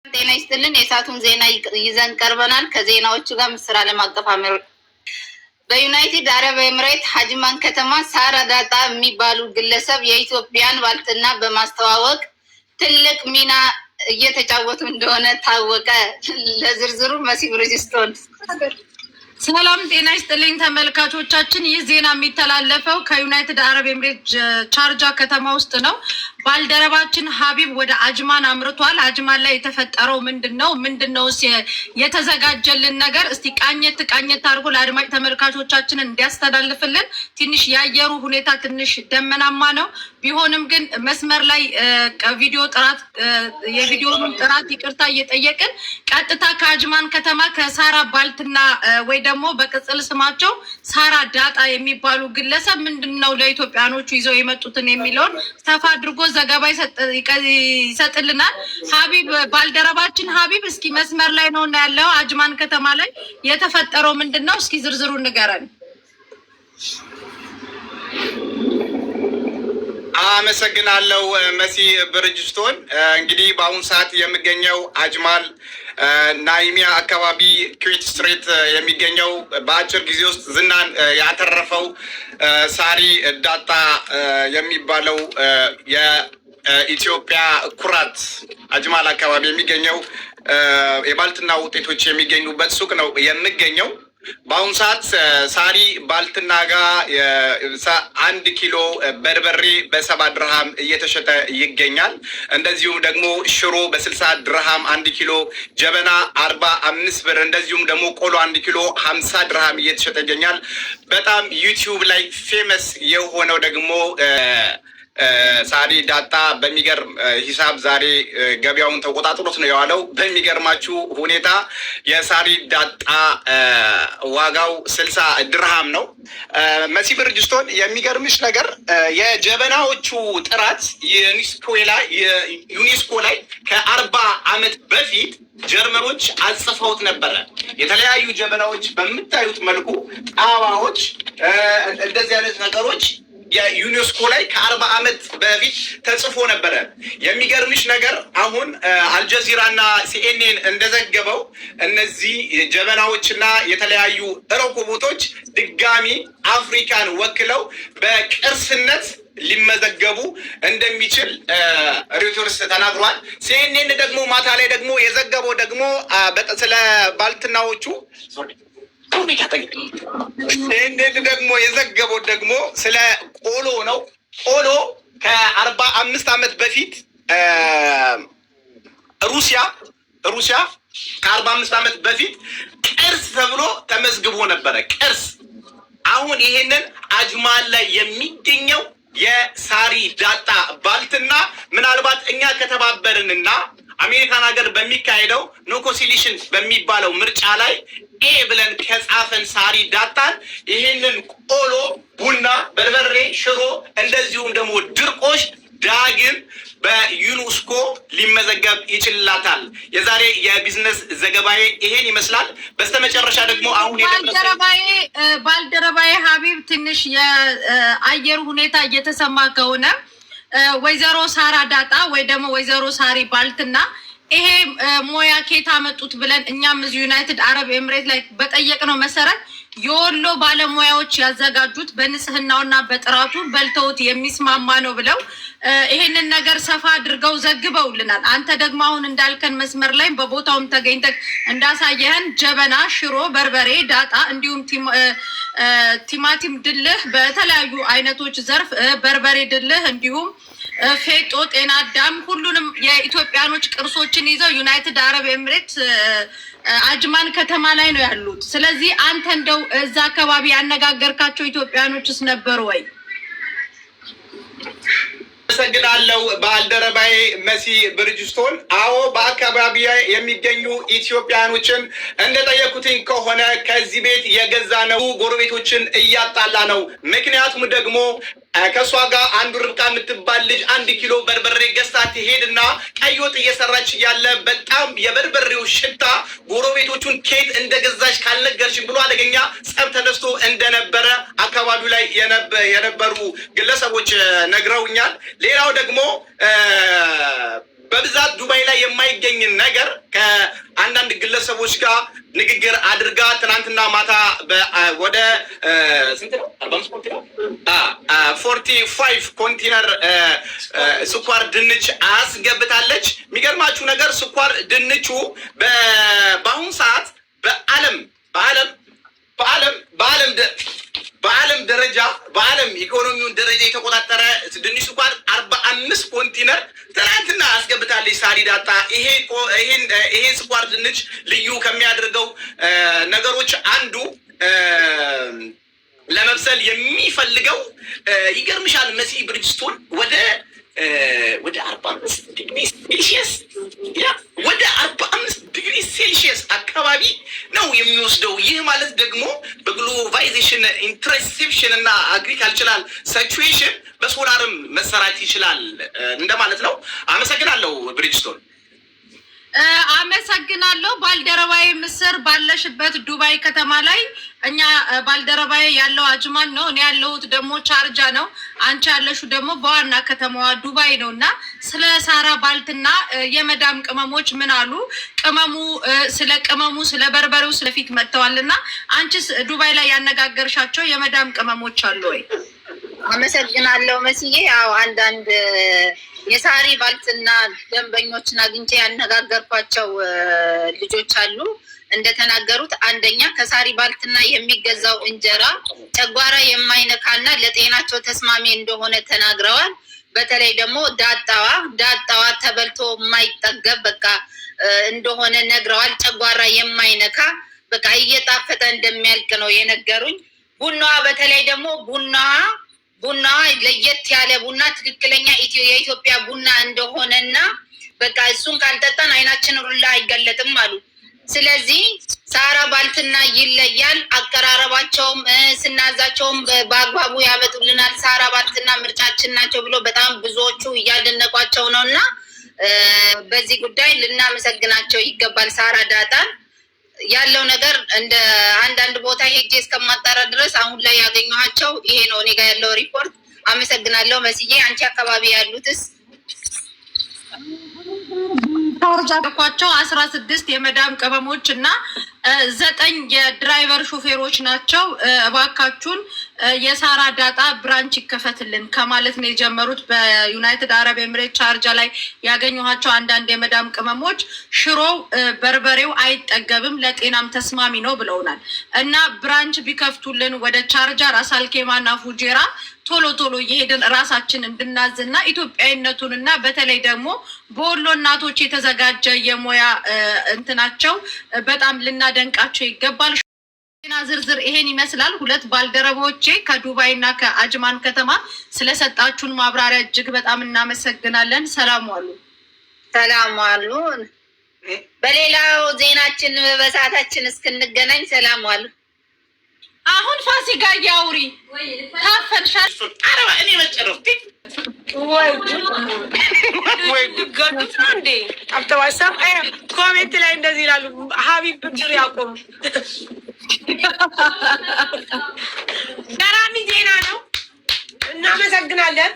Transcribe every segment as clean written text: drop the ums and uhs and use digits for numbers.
ጤና ይስጥልን። የሰዓቱን ዜና ይዘን ቀርበናል። ከዜናዎቹ ጋር ምስር ዓለም አቀፍ አመራር በዩናይትድ አረብ ኤምሬት ሀጅማን ከተማ ሳራ ዳጣ የሚባሉ ግለሰብ የኢትዮጵያን ባልትና በማስተዋወቅ ትልቅ ሚና እየተጫወቱ እንደሆነ ታወቀ። ለዝርዝሩ መሲ ብርጅስቶን። ሰላም ጤና ይስጥልኝ ተመልካቾቻችን፣ ይህ ዜና የሚተላለፈው ከዩናይትድ አረብ ኤምሬት ቻርጃ ከተማ ውስጥ ነው። ባልደረባችን ሀቢብ ወደ አጅማን አምርቷል። አጅማን ላይ የተፈጠረው ምንድነው የተዘጋጀልን ነገር እስቲ ቃኘት አድርጎ ለአድማጭ ተመልካቾቻችን እንዲያስተላልፍልን። ትንሽ የአየሩ ሁኔታ ትንሽ ደመናማ ነው። ቢሆንም ግን መስመር ላይ የቪዲዮውን ጥራት ይቅርታ እየጠየቅን ቀጥታ ከአጅማን ከተማ ከሳራ ባልትና ወይ ደግሞ በቅጽል ስማቸው ሳራ ዳጣ የሚባሉ ግለሰብ ምንድነው ለኢትዮጵያኖቹ ይዘው የመጡትን የሚለውን ሰፋ አድርጎ ዘገባ ይሰጥልናል። ሀቢብ ባልደረባችን ሀቢብ እስኪ መስመር ላይ ነው ያለው። አጅማን ከተማ ላይ የተፈጠረው ምንድነው? እስኪ ዝርዝሩ ንገረን። አመሰግናለሁ መሲ ብርጅስቶን። እንግዲህ በአሁኑ ሰዓት የሚገኘው አጅማል ናይሚያ አካባቢ ኩዌት ስትሬት የሚገኘው በአጭር ጊዜ ውስጥ ዝናን ያተረፈው ሳሪ ዳጣ የሚባለው የኢትዮጵያ ኩራት አጅማል አካባቢ የሚገኘው የባልትና ውጤቶች የሚገኙበት ሱቅ ነው የሚገኘው። በአሁኑ ሰዓት ሳሪ ባልትና ጋር 1 ኪሎ በርበሬ በ7 ድርሃም እየተሸጠ ይገኛል። እንደዚሁም ደግሞ ሽሮ በ60 ድርሃም 1 ኪሎ፣ ጀበና 45 ብር፣ እንደዚሁም ደግሞ ቆሎ 1 ኪሎ 50 ድርሃም እየተሸጠ ይገኛል። በጣም ዩቲዩብ ላይ ፌመስ የሆነው ደግሞ ሳሪ ዳጣ በሚገርም ሂሳብ ዛሬ ገበያውን ተቆጣጥሮት ነው የዋለው። በሚገርማችሁ ሁኔታ የሳሪ ዳጣ ዋጋው 60 ድርሃም ነው። መሲ ብርጅስቶን፣ የሚገርምሽ ነገር የጀበናዎቹ ጥራት ዩኔስኮ ላይ ከ40 ዓመት በፊት ጀርመኖች አጽፈውት ነበረ። የተለያዩ ጀበናዎች በምታዩት መልኩ ጣባዎች፣ እንደዚህ አይነት ነገሮች የዩኔስኮ ላይ ከ40 ዓመት በፊት ተጽፎ ነበረ። የሚገርምሽ ነገር አሁን አልጀዚራና ሲኤንኤን እንደዘገበው እነዚህ ጀበናዎችና የተለያዩ ረኮቦቶች ድጋሚ አፍሪካን ወክለው በቅርስነት ሊመዘገቡ እንደሚችል ሪውተርስ ተናግሯል። ሲኤንኤን ደግሞ ማታ ላይ ደግሞ የዘገበው ደግሞ ስለ ባልትናዎቹ ይህንን ደግሞ የዘገበው ደግሞ ስለ ቆሎ ነው። ቆሎ ከ45 ዓመት በፊት ሩሲያ ከ45 ዓመት በፊት ቅርስ ተብሎ ተመዝግቦ ነበረ። ቅርስ አሁን ይሄንን አጅማል ላይ የሚገኘው የሳሪ ዳጣ ባልትና ምናልባት እኛ ከተባበርንና አሜሪካን ሀገር በሚካሄደው ኖኮሲሊሽን በሚባለው ምርጫ ላይ ብለን ከጻፈን ሳሪ ዳጣን ይሄንን ቆሎ፣ ቡና፣ በርበሬ፣ ሽሮ እንደዚሁም ደግሞ ድርቆሽ ዳግም በዩኔስኮ ሊመዘገብ ይችላታል። የዛሬ የቢዝነስ ዘገባዬ ይሄን ይመስላል። በስተመጨረሻ ደግሞ አሁን ባልደረባዬ ሀቢብ ትንሽ የአየር ሁኔታ እየተሰማ ከሆነ ወይዘሮ ሳራ ዳጣ ወይ ደግሞ ወይዘሮ ሳሪ ባልትና ይሄ ሞያ ኬት አመጡት ብለን እኛም እዚህ ዩናይትድ አረብ ኤምሬት ላይ በጠየቅነው መሰረት የወሎ ባለሙያዎች ያዘጋጁት በንጽህናውና በጥራቱ በልተውት የሚስማማ ነው ብለው ይሄንን ነገር ሰፋ አድርገው ዘግበውልናል። አንተ ደግሞ አሁን እንዳልከን መስመር ላይ በቦታውም ተገኝተህ እንዳሳየህን ጀበና፣ ሽሮ፣ በርበሬ፣ ዳጣ እንዲሁም ቲማቲም ድልህ በተለያዩ አይነቶች ዘርፍ በርበሬ ድልህ እንዲሁም ፌጦ፣ ጤና አዳም ሁሉንም የኢትዮጵያኖች ቅርሶችን ይዘው ዩናይትድ አረብ ኤምሬት አጅማን ከተማ ላይ ነው ያሉት። ስለዚህ አንተ እንደው እዛ አካባቢ ያነጋገርካቸው ኢትዮጵያኖችስ ነበሩ ወይ? አመሰግናለሁ ባልደረባዬ መሲ ብርጅስቶን። አዎ በአካባቢ የሚገኙ ኢትዮጵያኖችን እንደጠየቁትኝ ከሆነ ከዚህ ቤት የገዛ ነው ጎረቤቶችን እያጣላ ነው። ምክንያቱም ደግሞ ከእሷ ጋር አንዱ ርብቃ የምትባል ልጅ 1 ኪሎ በርበሬ ገዝታ ትሄድና ቀይ ወጥ እየሰራች እያለ በጣም የበርበሬው ሽታ ጎረቤቶቹን ኬት እንደገዛች ካልነገርሽም ብሎ አደገኛ ጸብ ተነስቶ እንደነበረ አካባቢው ላይ የነበሩ ግለሰቦች ነግረውኛል። ሌላው ደግሞ በብዛት ዱባይ ላይ የማይገኝን ነገር ከአንዳንድ ግለሰቦች ጋር ንግግር አድርጋ ትናንትና ማታ ወደ 45 ኮንቴነር ስኳር ድንች አስገብታለች። የሚገርማችሁ ነገር ስኳር ድንቹ በአሁኑ ሰዓት በዓለም ኢኮኖሚውን ደረጃ የተቆጣጠረ ድንች ስኳር 45 ኮንቴነር ትናንትና አስገብታለች ሳሪ ዳጣ። ይሄ ስኳር ድንች ልዩ ከሚያደርገው ነገሮች አንዱ ለመብሰል የሚፈልገው ይገርምሻል መሲ ብሪጅስቶን ወደ 45 ዲግሪ ሴልሺየስ ወደ 45 ዲግሪ ሴልሺየስ አካባቢ ነው የሚወስደው። ይህ ማለት ደግሞ በግሎባላይዜሽን ኢንተርሴፕሽን እና አግሪካልቸራል ሲቹዌሽን በሶላርም መሰራት ይችላል እንደማለት ነው። አመሰግናለሁ ብሪጅስቶን። አመሰግናለሁ ባልደረባዬ። ምስር ባለሽበት ዱባይ ከተማ ላይ እኛ ባልደረባዬ ያለው አጅማን ነው፣ እኔ ያለሁት ደግሞ ቻርጃ ነው። አንቺ ያለሽው ደግሞ በዋና ከተማዋ ዱባይ ነው። እና ስለ ሳራ ባልትና የመዳም ቅመሞች ምን አሉ? ቅመሙ ስለ በርበሬው ስለፊት መጥተዋል። እና አንቺስ ዱባይ ላይ ያነጋገርሻቸው የመዳም ቅመሞች አሉ ወይ? አመሰግናለሁ መስዬ። ያው አንዳንድ የሳሪ ባልትና ደንበኞችን አግኝቼ ያነጋገርኳቸው ልጆች አሉ። እንደተናገሩት አንደኛ ከሳሪ ባልትና የሚገዛው እንጀራ ጨጓራ የማይነካና ለጤናቸው ተስማሚ እንደሆነ ተናግረዋል። በተለይ ደግሞ ዳጣዋ ተበልቶ የማይጠገብ በቃ እንደሆነ ነግረዋል። ጨጓራ የማይነካ በቃ እየጣፈጠ እንደሚያልቅ ነው የነገሩኝ። ቡናዋ በተለይ ደግሞ ቡናዋ ለየት ያለ ቡና ትክክለኛ የኢትዮጵያ ቡና እንደሆነና በቃ እሱን ካልጠጣን አይናችን ሁላ አይገለጥም አሉ። ስለዚህ ሳራ ባልትና ይለያል። አቀራረባቸውም ስናዛቸውም በአግባቡ ያመጡልናል። ሳራ ባልትና ምርጫችን ናቸው ብሎ በጣም ብዙዎቹ እያደነቋቸው ነው እና በዚህ ጉዳይ ልናመሰግናቸው ይገባል። ሳራ ዳጣን ያለው ነገር እንደ አንዳንድ ቦታ ሄጄ እስከማጣራ ድረስ አሁን ላይ ያገኘኋቸው ይሄ ነው እኔ ጋር ያለው ሪፖርት። አመሰግናለሁ መስዬ። አንቺ አካባቢ ያሉትስ? ታርጃኳቸው 16 የመዳም ቅመሞች እና 9 የድራይቨር ሾፌሮች ናቸው። እባካችሁን የሳራ ዳጣ ብራንች ይከፈትልን ከማለት ነው የጀመሩት። በዩናይትድ አረብ ኤምሬት ቻርጃ ላይ ያገኘኋቸው አንዳንድ የመዳም ቅመሞች ሽሮው በርበሬው አይጠገብም ለጤናም ተስማሚ ነው ብለውናል። እና ብራንች ቢከፍቱልን ወደ ቻርጃ፣ ራስ አልኬማና ፉጄራ ቶሎ እየሄድን ራሳችን እንድናዝና ኢትዮጵያዊነቱንና በተለይ ደግሞ በወሎ እናቶች የተዘጋጀ የሙያ እንትናቸው በጣም ልናደንቃቸው ይገባል። ዜና ዝርዝር ይሄን ይመስላል። 2 ባልደረቦቼ ከዱባይ እና ከአጅማን ከተማ ስለሰጣችሁን ማብራሪያ እጅግ በጣም እናመሰግናለን። ሰላም ዋሉ። ሰላም ዋሉ። በሌላው ዜናችን በሰዓታችን እስክንገናኝ ሰላም ዋሉ። አሁን ፋሲካ ያውሪ ታፈንሻል። አረባ እኔ መጨረስ እንዴ አብተዋሳብ ኮሜንት ላይ እንደዚህ ይላሉ። ሀቢብ ብድር ያቆሙ ገራሚ ዜና ነው። እናመሰግናለን።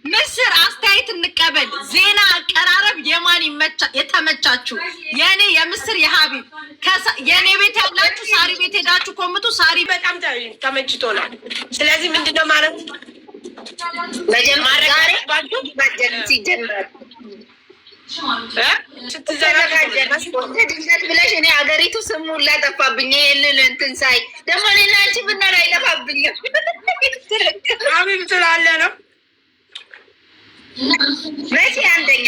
ምስር አስተያየት እንቀበል። ዜና አቀራረብ የማን የተመቻችሁ? የኔ የምስር የሀቢብ የኔ ቤት ያላችሁ ሳሪ ቤት ሄዳችሁ ኮምቱ። ሳሪ በጣም ተመችቶናል። ስለዚህ ምንድነው ማለት ብለሽ እኔ ሀገሪቱ ስሙ ላጠፋብኝ። ይህንን እንትን ሳይ ደግሞ እኔና አንቺ ብናል አይጠፋብኝም። ሀቢብ ስላለ ነው። መሲ አንደኛ